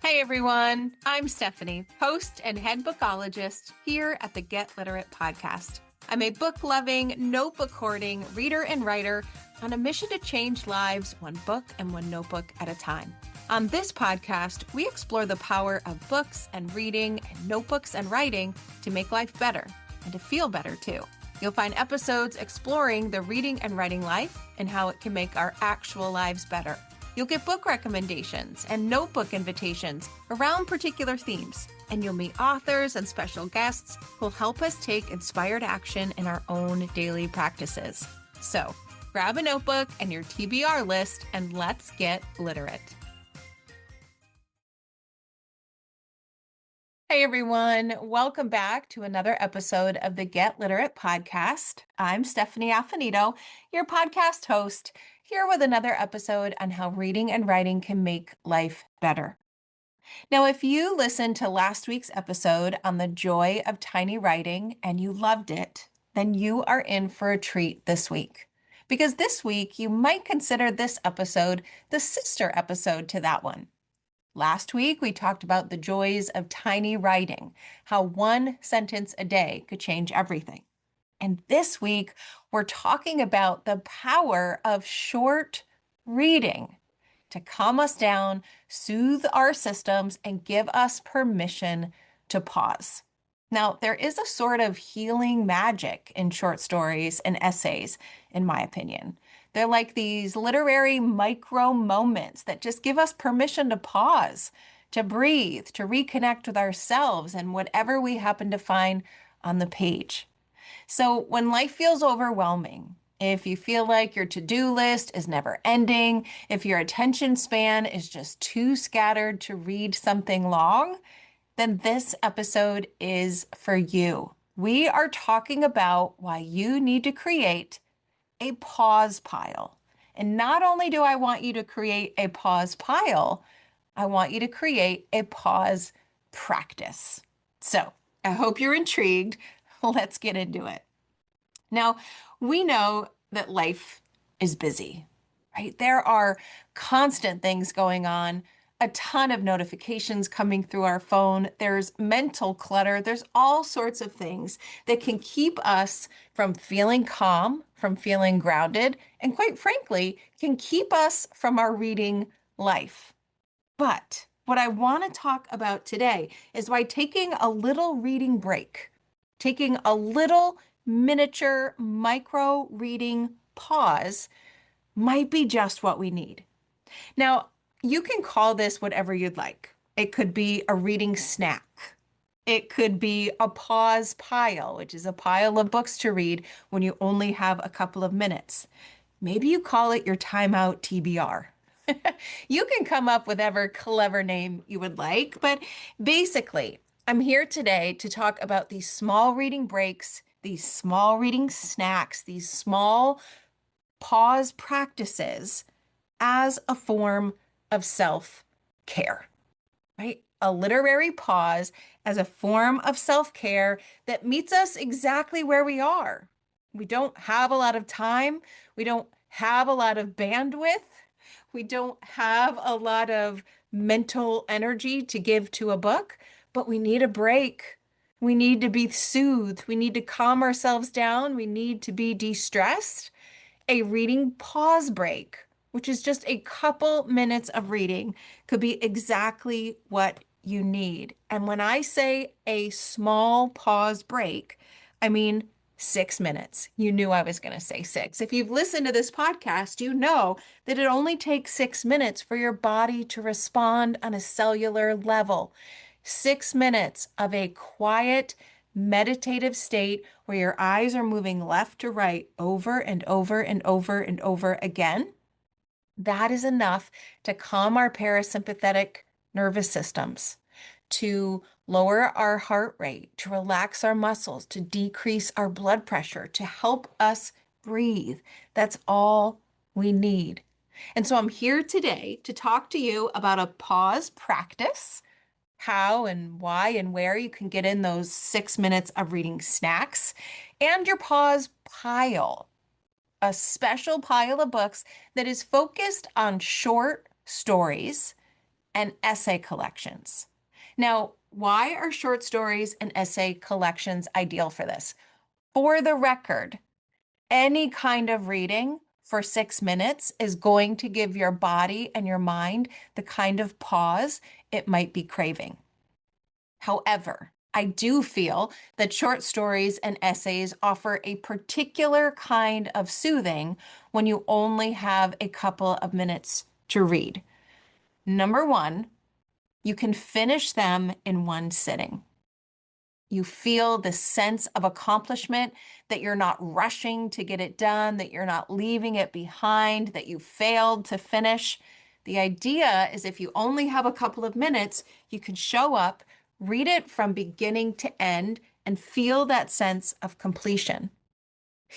Hey everyone, I'm Stephanie, host and head bookologist here at the Get Literate podcast. I'm a book-loving, notebook-hoarding reader and writer on a mission to change lives one book and one notebook at a time. On this podcast, we explore the power of books and reading and notebooks and writing to make life better and to feel better too. You'll find episodes exploring the reading and writing life and how it can make our actual lives better. You'll get book recommendations and notebook invitations around particular themes, and you'll meet authors and special guests who'll help us take inspired action in our own daily practices. So, grab a notebook and your TBR list, and let's get literate. Hey everyone, welcome back to another episode of the Get Literate podcast. I'm Stephanie Affinito, your podcast host, here with another episode on how reading and writing can make life better. Now, if you listened to last week's episode on the joy of tiny writing and you loved it, then you are in for a treat this week. Because this week, you might consider this episode the sister episode to that one. Last week, we talked about the joys of tiny writing, how one sentence a day could change everything. And this week, we're talking about the power of short reading to calm us down, soothe our systems, and give us permission to pause. Now, there is a sort of healing magic in short stories and essays, in my opinion. They're like these literary micro moments that just give us permission to pause, to breathe, to reconnect with ourselves and whatever we happen to find on the page. So when life feels overwhelming, if you feel like your to-do list is never ending, if your attention span is just too scattered to read something long, then this episode is for you. We are talking about why you need to create a pause pile. And not only do I want you to create a pause pile, I want you to create a pause practice. So I hope you're intrigued. Let's get into it. Now, we know that life is busy, right? There are constant things going on, a ton of notifications coming through our phone. There's mental clutter. There's all sorts of things that can keep us from feeling calm, from feeling grounded, and quite frankly, can keep us from our reading life. But what I want to talk about today is why taking a little reading break, taking a little miniature micro reading pause might be just what we need. Now, you can call this whatever you'd like. It could be a reading snack. It could be a pause pile, which is a pile of books to read when you only have a couple of minutes. Maybe you call it your timeout TBR. You can come up with whatever clever name you would like, but basically, I'm here today to talk about these small reading breaks, these small reading snacks, these small pause practices as a form of self-care, right? A literary pause as a form of self-care that meets us exactly where we are. We don't have a lot of time. We don't have a lot of bandwidth. We don't have a lot of mental energy to give to a book, but we need a break. We need to be soothed. We need to calm ourselves down. We need to be de-stressed. A reading pause break, which is just a couple minutes of reading, could be exactly what you need. And when I say a small pause break, I mean 6 minutes. You knew I was going to say 6. If you've listened to this podcast, you know that it only takes 6 minutes for your body to respond on a cellular level. 6 minutes of a quiet, meditative state where your eyes are moving left to right over and over and over and over again. That is enough to calm our parasympathetic nervous systems, to lower our heart rate, to relax our muscles, to decrease our blood pressure, to help us breathe. That's all we need. And so I'm here today to talk to you about a pause practice, how and why and where you can get in those 6 minutes of reading snacks, and your pause pile, a special pile of books that is focused on short stories and essay collections. Now, why are short stories and essay collections ideal for this? For the record, any kind of reading for 6 minutes is going to give your body and your mind the kind of pause it might be craving. However, I do feel that short stories and essays offer a particular kind of soothing when you only have a couple of minutes to read. Number one, you can finish them in one sitting. You feel the sense of accomplishment, that you're not rushing to get it done, that you're not leaving it behind, that you failed to finish. The idea is if you only have a couple of minutes, you can show up, read it from beginning to end, and feel that sense of completion.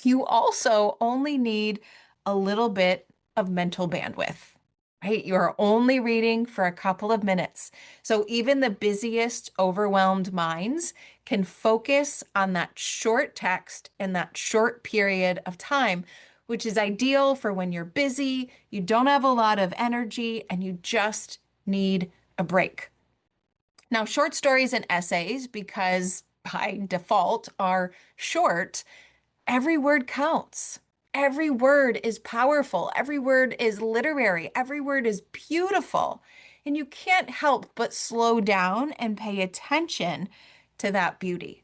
You also only need a little bit of mental bandwidth, right? You're only reading for a couple of minutes. So even the busiest, overwhelmed minds can focus on that short text in that short period of time, which is ideal for when you're busy, you don't have a lot of energy, and you just need a break. Now, short stories and essays, because by default are short, every word counts. Every word is powerful. Every word is literary. Every word is beautiful. And you can't help but slow down and pay attention to that beauty.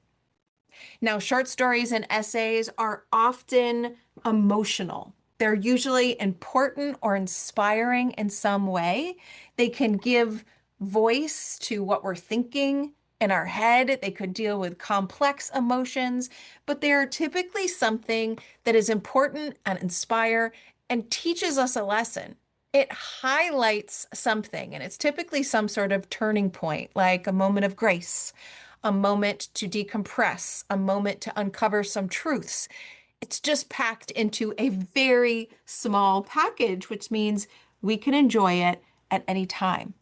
Now, short stories and essays are often emotional. They're usually important or inspiring in some way. They can give voice to what we're thinking in our head. They could deal with complex emotions, but they are typically something that is important and inspire and teaches us a lesson. It highlights something, and it's typically some sort of turning point, like a moment of grace, a moment to decompress, a moment to uncover some truths. It's just packed into a very small package, which means we can enjoy it at any time.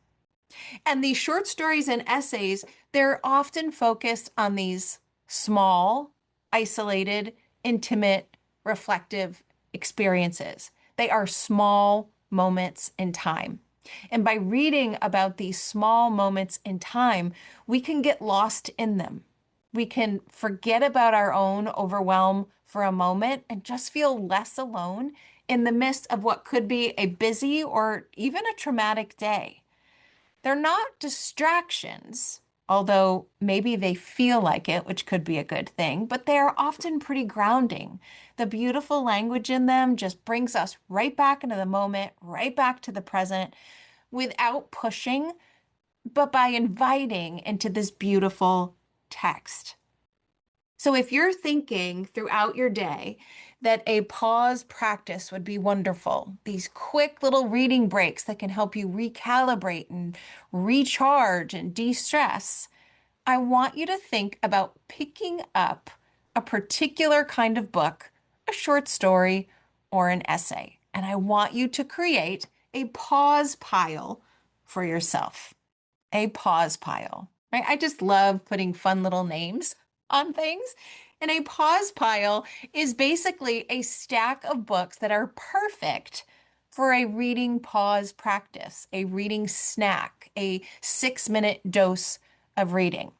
And these short stories and essays, they're often focused on these small, isolated, intimate, reflective experiences. They are small moments in time. And by reading about these small moments in time, we can get lost in them. We can forget about our own overwhelm for a moment and just feel less alone in the midst of what could be a busy or even a traumatic day. They're not distractions, although maybe they feel like it, which could be a good thing, but they are often pretty grounding. The beautiful language in them just brings us right back into the moment, right back to the present, without pushing, but by inviting into this beautiful text. So if you're thinking throughout your day that a pause practice would be wonderful, these quick little reading breaks that can help you recalibrate and recharge and de-stress, I want you to think about picking up a particular kind of book, a short story, or an essay. And I want you to create a pause pile for yourself. A pause pile, right? I just love putting fun little names on things. And a pause pile is basically a stack of books that are perfect for a reading pause practice, a reading snack, a 6-minute dose of reading.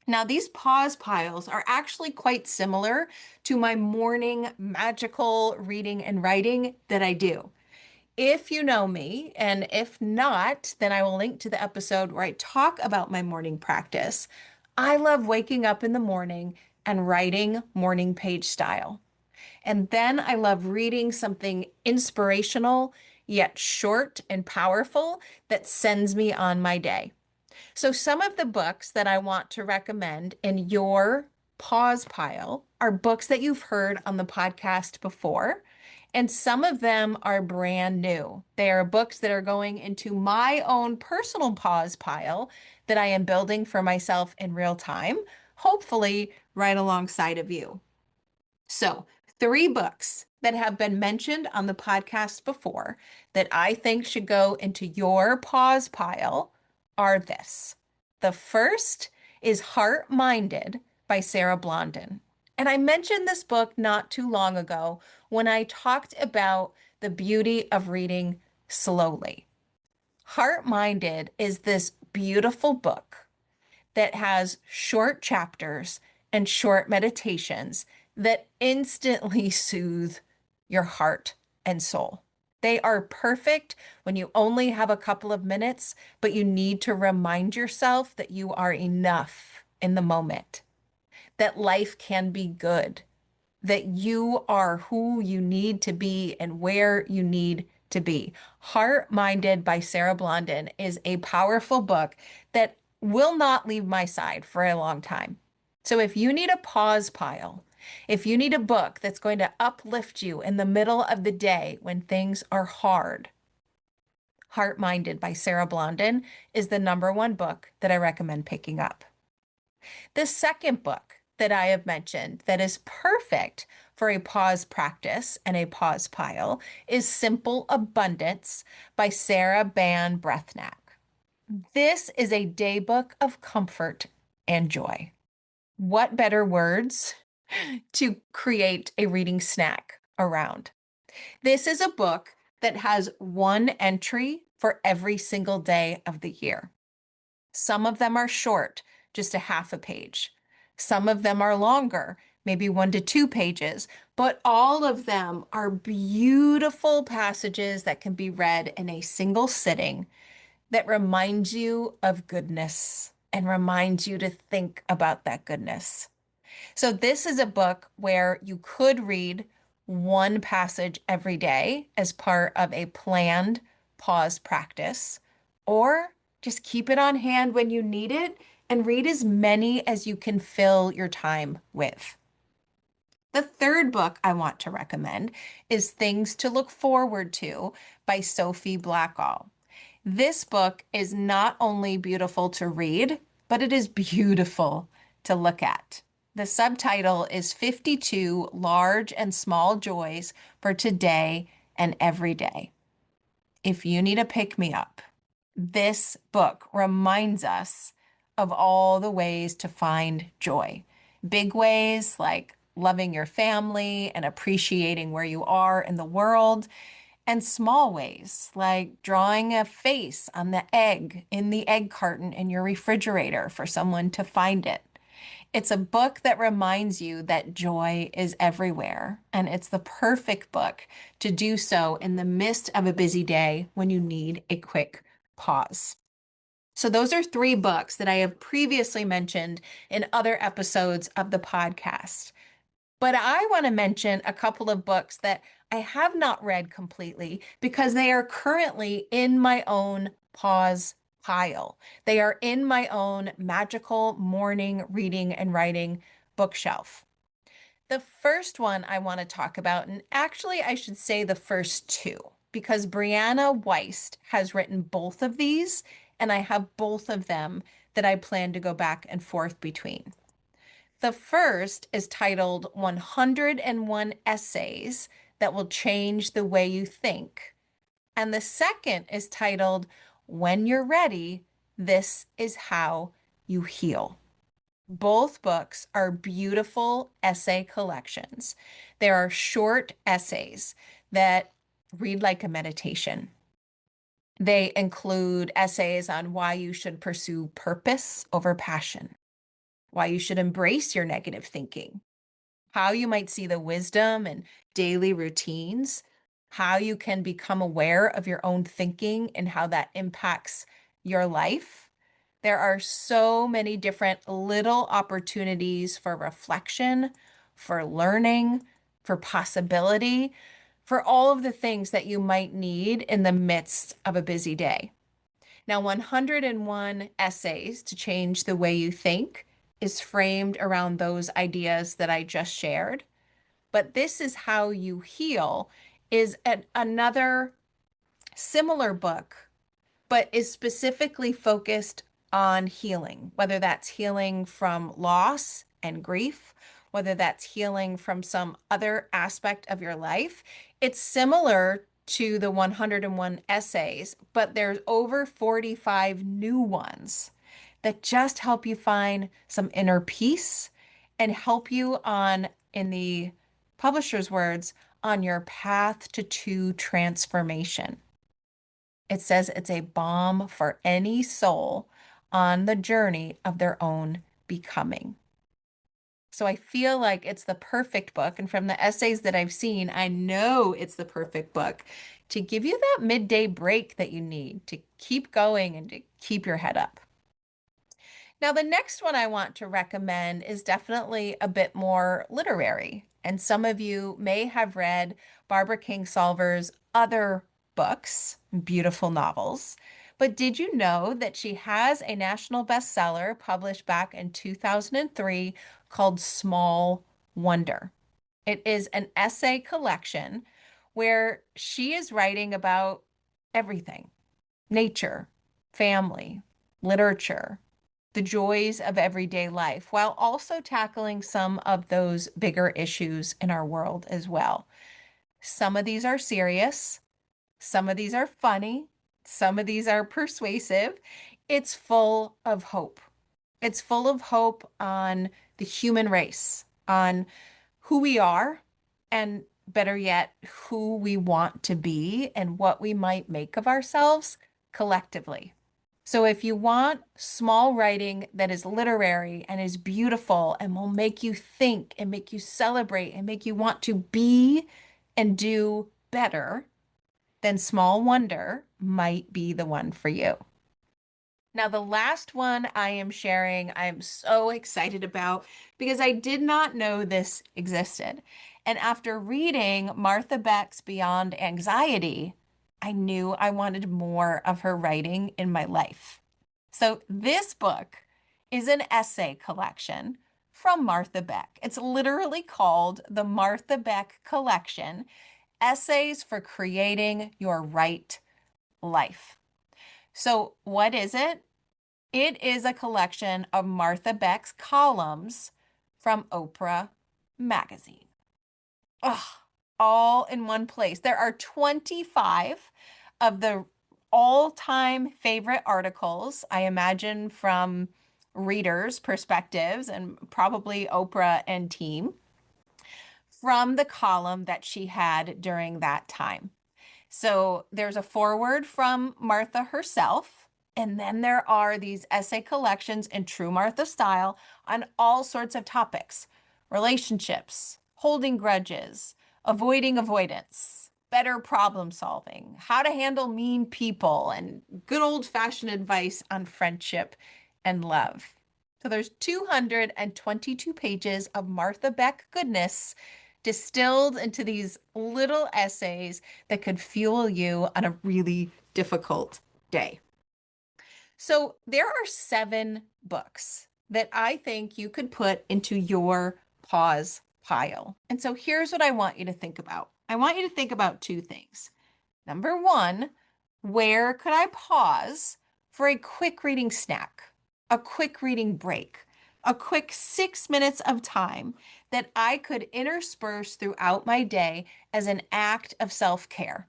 Now, these pause piles are actually quite similar to my morning magical reading and writing that I do. If you know me, and if not, then I will link to the episode where I talk about my morning practice. I love waking up in the morning and writing morning page style. And then I love reading something inspirational, yet short and powerful that sends me on my day. So some of the books that I want to recommend in your pause pile are books that you've heard on the podcast before, and some of them are brand new. They are books that are going into my own personal pause pile that I am building for myself in real time, hopefully right alongside of you. So, 3 books that have been mentioned on the podcast before that I think should go into your pause pile are this. The first is Heart Minded by Sarah Blondin. And I mentioned this book not too long ago when I talked about the beauty of reading slowly. Heart Minded is this beautiful book that has short chapters and short meditations that instantly soothe your heart and soul. They are perfect when you only have a couple of minutes, but you need to remind yourself that you are enough in the moment, that life can be good, that you are who you need to be and where you need to be. Heart Minded by Sarah Blondin is a powerful book that will not leave my side for a long time. So if you need a pause pile, if you need a book that's going to uplift you in the middle of the day when things are hard, Heart Minded by Sarah Blondin is the number one book that I recommend picking up. The second book that I have mentioned that is perfect for a pause practice and a pause pile is Simple Abundance by Sarah Ban Breathnack. This is a daybook of comfort and joy. What better words to create a reading snack around? This is a book that has one entry for every single day of the year. Some of them are short, just a half a page. Some of them are longer, maybe 1 to 2 pages, but all of them are beautiful passages that can be read in a single sitting that reminds you of goodness and reminds you to think about that goodness. So this is a book where you could read one passage every day as part of a planned pause practice, or just keep it on hand when you need it and read as many as you can fill your time with. The third book I want to recommend is Things to Look Forward to by Sophie Blackall. This book is not only beautiful to read, but it is beautiful to look at. The subtitle is 52 Large and Small Joys for Today and Every Day. If you need a pick-me-up, this book reminds us of all the ways to find joy. Big ways like loving your family and appreciating where you are in the world, and small ways like drawing a face on the egg in the egg carton in your refrigerator for someone to find it. It's a book that reminds you that joy is everywhere, and it's the perfect book to do so in the midst of a busy day when you need a quick pause. So, those are 3 books that I have previously mentioned in other episodes of the podcast. But I want to mention a couple of books that I have not read completely because they are currently in my own pause pile. They are in my own magical morning reading and writing bookshelf. The first one I want to talk about, and actually I should say the first 2, because Brianna Weist has written both of these, and I have both of them that I plan to go back and forth between. The first is titled 101 Essays That Will Change the Way You Think. And the second is titled When You're Ready, This Is How You Heal. Both books are beautiful essay collections. There are short essays that read like a meditation. They include essays on why you should pursue purpose over passion, why you should embrace your negative thinking, how you might see the wisdom in daily routines, how you can become aware of your own thinking and how that impacts your life. There are so many different little opportunities for reflection, for learning, for possibility, for all of the things that you might need in the midst of a busy day. Now, 101 Essays to Change the Way You Think is framed around those ideas that I just shared. But This Is How You Heal is another similar book, but is specifically focused on healing, whether that's healing from loss and grief, whether that's healing from some other aspect of your life. It's similar to the 101 essays, but there's over 45 new ones that just help you find some inner peace and help you on, in the publisher's words, on your path to true transformation. It says it's a balm for any soul on the journey of their own becoming. So I feel like it's the perfect book. And from the essays that I've seen, I know it's the perfect book to give you that midday break that you need to keep going and to keep your head up. Now, the next one I want to recommend is definitely a bit more literary. And some of you may have read Barbara Kingsolver's other books, beautiful novels. But did you know that she has a national bestseller published back in 2003 called Small Wonder? It is an essay collection where she is writing about everything: nature, family, literature, the joys of everyday life, while also tackling some of those bigger issues in our world as well. Some of these are serious, some of these are funny, some of these are persuasive. It's full of hope. It's full of hope on the human race, on who we are, and better yet, who we want to be and what we might make of ourselves collectively. So if you want small writing that is literary and is beautiful and will make you think and make you celebrate and make you want to be and do better, then Small Wonder might be the one for you. Now, the last one I am sharing, I am so excited about because I did not know this existed. And after reading Martha Beck's Beyond Anxiety, I knew I wanted more of her writing in my life. So, this book is an essay collection from Martha Beck. It's literally called the Martha Beck Collection: Essays for Creating Your Right Life. So, what is it? It is a collection of Martha Beck's columns from Oprah magazine. Ugh, all in one place. There are 25 of the all-time favorite articles, I imagine, from readers' perspectives and probably Oprah and team, from the column that she had during that time. So there's a foreword from Martha herself, and then there are these essay collections in true Martha style on all sorts of topics: relationships, holding grudges, avoiding avoidance, better problem solving, how to handle mean people, and good old-fashioned advice on friendship and love. So there's 222 pages of Martha Beck goodness distilled into these little essays that could fuel you on a really difficult day. So there are 7 books that I think you could put into your pause pile. And so here's what I want you to think about. I want you to think about 2 things. Number 1, where could I pause for a quick reading snack, a quick reading break, a quick 6 minutes of time that I could intersperse throughout my day as an act of self-care,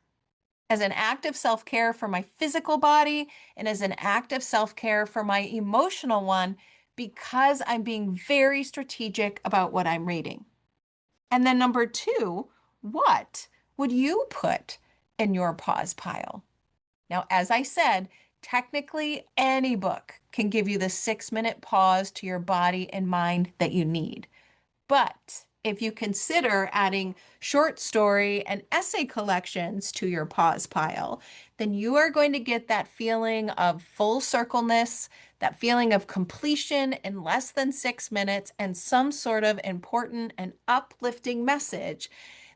as an act of self-care for my physical body and as an act of self-care for my emotional one, because I'm being very strategic about what I'm reading. And then number 2, what would you put in your pause pile? Now, as I said, technically any book can give you the 6-minute pause to your body and mind that you need. But if you consider adding short story and essay collections to your pause pile, then you are going to get that feeling of full circleness, that feeling of completion in less than 6 minutes, and some sort of important and uplifting message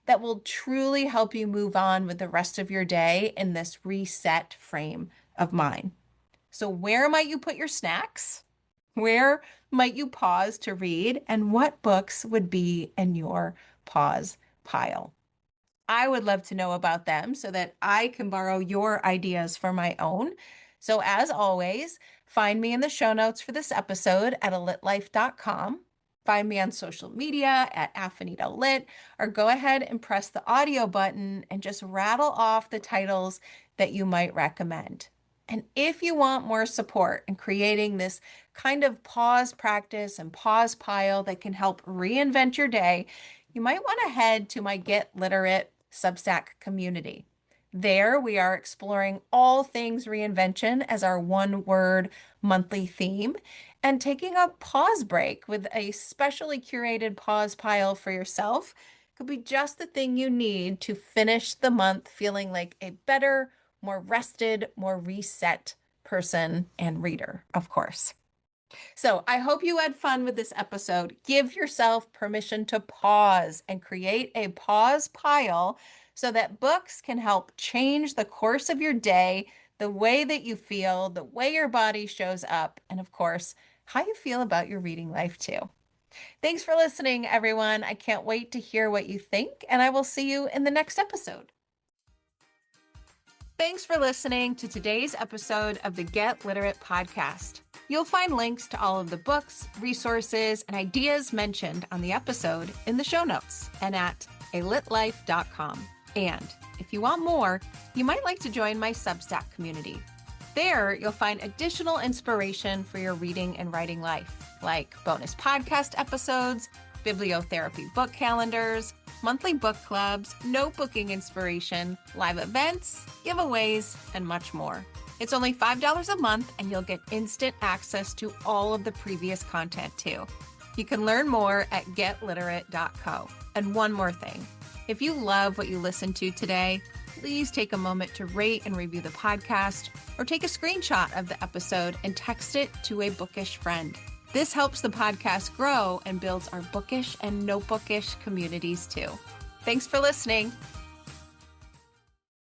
that will truly help you move on with the rest of your day in this reset frame of mind. So, where might you put your snacks? Where might you pause to read? And what books would be in your pause pile? I would love to know about them so that I can borrow your ideas for my own. So, as always, find me in the show notes for this episode at alitlife.com. Find me on social media at AffinitaLit, or go ahead and press the audio button and just rattle off the titles that you might recommend. And if you want more support in creating this kind of pause practice and pause pile that can help reinvent your day, you might want to head to my Get Literate Substack community. There, we are exploring all things reinvention as our one word monthly theme and taking a pause break with a specially curated pause pile for yourself could be just the thing you need to finish the month feeling like a better, more rested, more reset person and reader, of course. So I hope you had fun with this episode. Give yourself permission to pause and create a pause pile so that books can help change the course of your day, the way that you feel, the way your body shows up, and of course, how you feel about your reading life too. Thanks for listening, everyone. I can't wait to hear what you think, and I will see you in the next episode. Thanks for listening to today's episode of the Get Literate podcast. You'll find links to all of the books, resources, and ideas mentioned on the episode in the show notes and at alitlife.com. And if you want more, you might like to join my Substack community. There, you'll find additional inspiration for your reading and writing life, like bonus podcast episodes, bibliotherapy book calendars, monthly book clubs, notebooking inspiration, live events, giveaways, and much more. It's only $5 a month, and you'll get instant access to all of the previous content too. You can learn more at getliterate.co. And one more thing, if you love what you listened to today, please take a moment to rate and review the podcast or take a screenshot of the episode and text it to a bookish friend. This helps the podcast grow and builds our bookish and notebookish communities too. Thanks for listening.